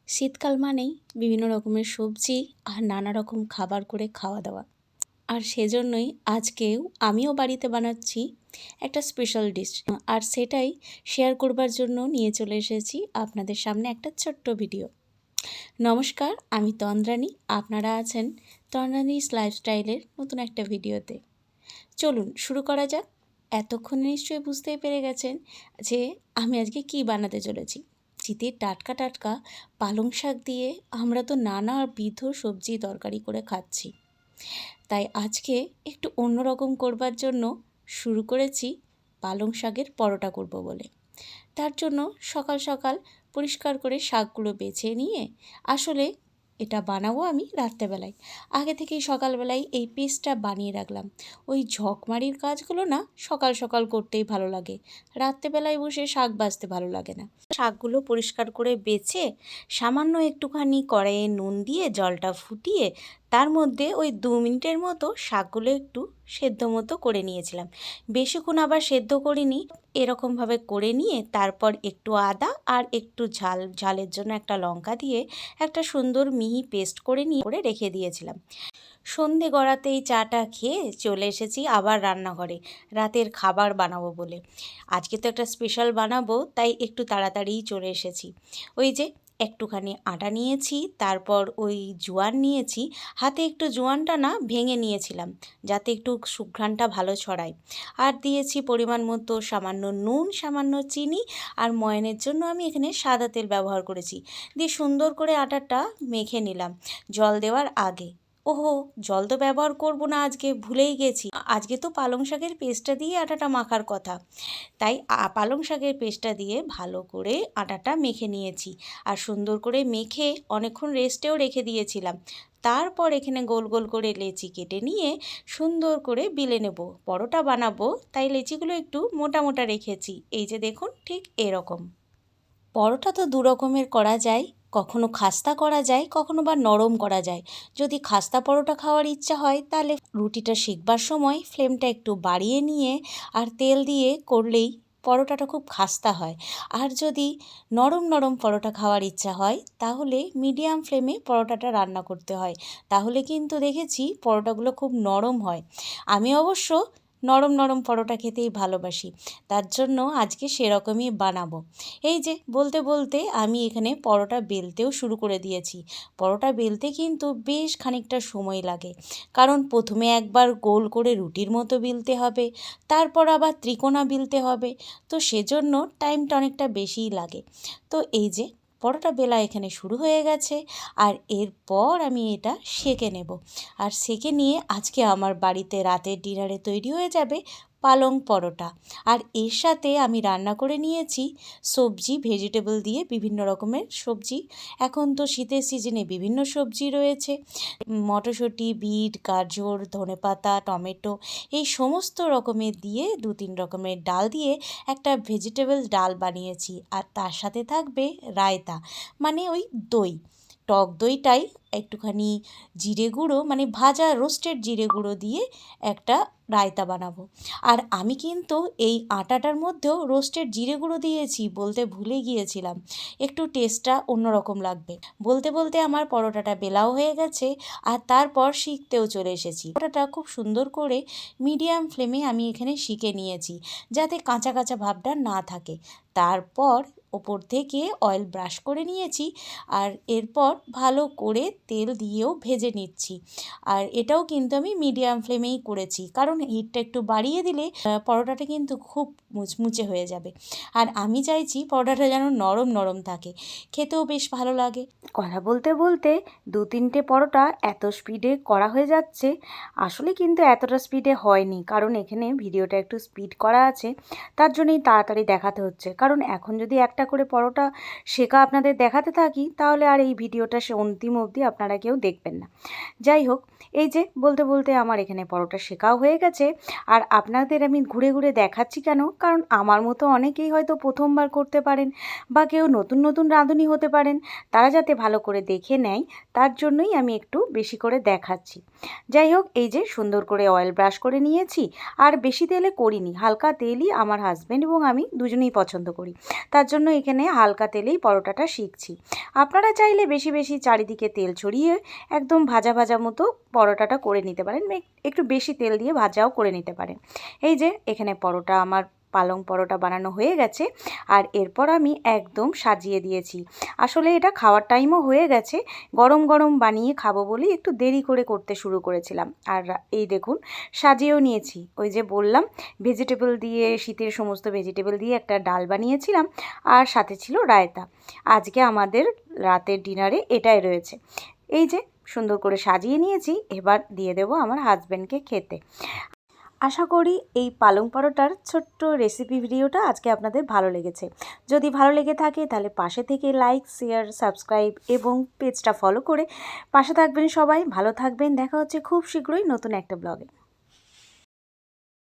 শীতকাল মানেই বিভিন্ন রকমের সবজি আর নানা রকম খাবার করে খাওয়া দাওয়া। আর সেজন্যই আজকেও আমিও বাড়িতে বানাচ্ছি একটা স্পেশাল ডিশ। আর সেটাই শেয়ার করবার জন্য নিয়ে চলে এসেছি আপনাদের সামনে একটা ছোট্ট ভিডিও। নমস্কার, আমি তন্দ্রানী। আপনারা আছেন তন্দ্রানীস লাইফস্টাইলের নতুন একটা ভিডিওতে। চলুন শুরু করা যাক। এতক্ষণে নিশ্চয়ই বুঝতেই পেরে গেছেন যে আমি আজকে কি বানাতে চলেছি। শীতের টাটকা টাটকা পালং শাক দিয়ে আমরা তো নানাবিধ সবজি তরকারি করে খাচ্ছি। তাই আজকে একটু অন্যরকম করবার জন্য শুরু করেছি পালং শাকের পরোটা করব বলে। তার জন্য সকাল সকাল পরিষ্কার করে শাকগুলো বেছে নিয়ে আসলে এটা বানাবো আমি রাত্রেবেলায়। আগে থেকেই সকালবেলায় এই পেস্টটা বানিয়ে রাখলাম। ওই ঝকমারির কাজগুলো না সকাল সকাল করতেই ভালো লাগে, রাত্রেবেলায় বসে শাক বাছতে ভালো লাগে না। শাকগুলো পরিষ্কার করে বেছে সামান্য একটুখানি কড়াইয়ে নুন দিয়ে জলটা ফুটিয়ে তার মধ্যে ওই 2 মিনিটের মতো শাকগুলো একটু সেদ্ধ মতো করে নিয়েছিলাম। বেশিক্ষণ আবার সেদ্ধ করিনি, এরকমভাবে করে নিয়ে তারপর একটু আদা আর একটু ঝালের জন্য একটা লঙ্কা দিয়ে একটা সুন্দর মিহি পেস্ট করে রেখে দিয়েছিলাম। সন্ধে গড়াতেই চাটা খেয়ে চলে এসেছি আবার রান্নাঘরে রাতের খাবার বানাবো বলে। আজকে তো একটা স্পেশাল বানাবো, তাই একটু তাড়াতাড়িই চলে এসেছি। ওই যে একটুখানি আটা নিয়েছি, তারপর ওই জোয়ান নিয়েছি, হাতে একটু জোয়ানটা না ভেঙে নিয়েছিলাম যাতে একটু সুঘ্রাণটা ভালো ছড়ায়। আর দিয়েছি পরিমাণ মতো সামান্য নুন, সামান্য চিনি, আর ময়ানের জন্য আমি এখানে সাদা তেল ব্যবহার করেছি। দিয়ে সুন্দর করে আটাটা মেখে নিলাম জল দেওয়ার আগে। ওহো, জল তো ব্যবহার করব না, আজকে ভুলেই গেছি। আজকে তো পালং শাকের পেস্টটা দিয়ে আটাটা মাখার কথা, তাই পালং শাকের পেস্টটা দিয়ে ভালো করে আটাটা মেখে নিয়েছি। আর সুন্দর করে মেখে অনেকক্ষণ রেস্টেও রেখে দিয়েছিলাম। তারপর এখানে গোল গোল করে লেচি কেটে নিয়ে সুন্দর করে বেলে নেব। পরোটা বানাবো, তাই লেচিগুলো একটু মোটা মোটা রেখেছি। এই যে দেখুন, ঠিক এরকম। পরোটা তো দু রকমের করা যায়, কখনো খাস্তা করা যায়, কখনো বা নরম করা যায়। যদি খাস্তা পরোটা খাওয়ার ইচ্ছা হয় তাহলে রুটিটা সেকবার সময় ফ্লেমটা একটু বাড়িয়ে নিয়ে আর তেল দিয়ে করলেই পরোটাটা খুব খাস্তা হয়। আর যদি নরম নরম পরোটা খাওয়ার ইচ্ছা হয় তাহলে মিডিয়াম ফ্লেমে পরোটাটা রান্না করতে হয়, তাহলে কিন্তু দেখেছি পরোটাগুলো খুব নরম হয়। আমি অবশ্য নরম নরম পরোটা খেতেই ভালোবাসি, তার জন্য আজকে সেরকমই বানাবো। এই যে বলতে বলতে আমি এখানে পরোটা বেলতেও শুরু করে দিয়েছি। পরোটা বেলতে কিন্তু বেশ খানিকটা সময় লাগে, কারণ প্রথমে একবার গোল করে রুটির মতো বেলতে হবে, তারপর আবার ত্রিকোণা বেলতে হবে, তো সেজন্য টাইমটা অনেকটা বেশিই লাগে। তো এই যে পরোটা বেলা এখানে শুরু হয়ে গেছে, আর এরপর আমি এটা সেঁকে নেব। আর সেঁকে নিয়ে আজকে আমার বাড়িতে রাতের ডিনারে তৈরি হয়ে যাবে পালং পরোটা। আর এর সাথে আমি রান্না করে নিয়েছি সবজি, ভেজিটেবল দিয়ে বিভিন্ন রকমের সবজি। এখন তো শীতের সিজনে বিভিন্ন সবজি রয়েছে, মটরশুঁটি, বিট, গাজর, ধনেপাতা, টমেটো, এই সমস্ত রকমের দিয়ে 2-3 রকমের ডাল দিয়ে একটা ভেজিটেবল ডাল বানিয়েছি। আর তার সাথে থাকবে রায়তা, মানে ওই দই, টক দইটাই একটুখানি জিরে গুঁড়ো, মানে ভাজা রোস্টেড জিরে গুঁড়ো দিয়ে একটা রায়তা বানাবো। আর আমি কিন্তু এই আটাটার মধ্যেও রোস্টেড জিরে গুঁড়ো দিয়েছি, বলতে ভুলে গিয়েছিলাম, একটু টেস্টটা অন্যরকম লাগবে। বলতে বলতে আমার পরোটাটা বেলাও হয়ে গেছে, আর তারপর শিখতেও চলে এসেছি। পরোটাটা খুব সুন্দর করে মিডিয়াম ফ্লেমে আমি এখানে শিখে নিয়েছি যাতে কাঁচা কাঁচা ভাবটা না থাকে। তারপর ওপর থেকে অয়েল ব্রাশ করে নিয়েছি, আর এরপর ভালো করে তেল দিয়েও ভেজে নিচ্ছি। আর এটাও কিন্তু আমি মিডিয়াম ফ্লেমেই করেছি, কারণ হিটটা একটু বাড়িয়ে দিলে পরোটাটা কিন্তু খুব মুচমুচে হয়ে যাবে। আর আমি চাইছি পরোটাটা যেন নরম নরম থাকে, খেতেও বেশ ভালো লাগে। কথা বলতে বলতে 2-3টে পরোটা এত স্পিডে করা হয়ে যাচ্ছে, আসলে কিন্তু এতটা স্পিডে হয়নি, কারণ এখানে ভিডিওটা একটু স্পিড করা আছে, তার জন্যই তাড়াতাড়ি দেখাতে হচ্ছে। কারণ এখন যদি একটা করে পরোটা শেখা আপনাদের দেখাতে থাকি তাহলে আর এই ভিডিওটা সে অন্তিম অবধি আপনারা কেউ দেখবেন না। যাই হোক, এই যে বলতে বলতে আমার এখানে পরোটা শেখাও হয়ে গেছে। আর আপনাদের আমি ঘুরে ঘুরে দেখাচ্ছি কেন, কারণ আমার মতো অনেকেই হয়তো প্রথমবার করতে পারেন, বা কেউ নতুন নতুন রাঁধুনি হতে পারেন, তারা যাতে ভালো করে দেখে নেয় তার জন্যই আমি একটু বেশি করে দেখাচ্ছি। যাই হোক, এই যে সুন্দর করে অয়েল ব্রাশ করে নিয়েছি, আর বেশি তেলে করিনি, হালকা তেলই আমার হাজব্যান্ড এবং আমি দুজনেই পছন্দ করি, তার জন্য জন্য এখানে হালকা তেলেই পরোটাটা শিখছি। আপনারা চাইলে বেশি বেশি চারিদিকে তেল ছড়িয়ে একদম ভাজা ভাজা মতো পরোটাটা করে নিতে পারেন, একটু বেশি তেল দিয়ে ভাজাও করে নিতে পারেন। এই যে এখানে পরোটা আমার পালং পরোটা বানানো হয়ে গেছে, আর এরপর আমি একদম সাজিয়ে দিয়েছি। আসলে এটা খাওয়ার টাইমও হয়ে গেছে, গরম গরম বানিয়ে খাবো বলে একটু দেরি করে করতে শুরু করেছিলাম। আর এই দেখুন সাজিয়েও নিয়েছি। ওই যে বললাম ভেজিটেবল দিয়ে, শীতের সমস্ত ভেজিটেবল দিয়ে একটা ডাল বানিয়েছিলাম, আর সাথে ছিল রায়তা। আজকে আমাদের রাতের ডিনারে এটাই রয়েছে। এই যে সুন্দর করে সাজিয়ে নিয়েছি, এবার দিয়ে দেবো আমার হাজব্যান্ডকে খেতে। আশা করি এই পালং পরোটার ছোট্ট রেসিপি ভিডিওটা আজকে আপনাদের ভালো লেগেছে। যদি ভালো লেগে থাকে তাহলে পাশে থেকে লাইক, শেয়ার, সাবস্ক্রাইব এবং পেজটা ফলো করে পাশে থাকবেন। সবাই ভালো থাকবেন। দেখা হচ্ছে খুব শীঘ্রই নতুন একটা ব্লগে।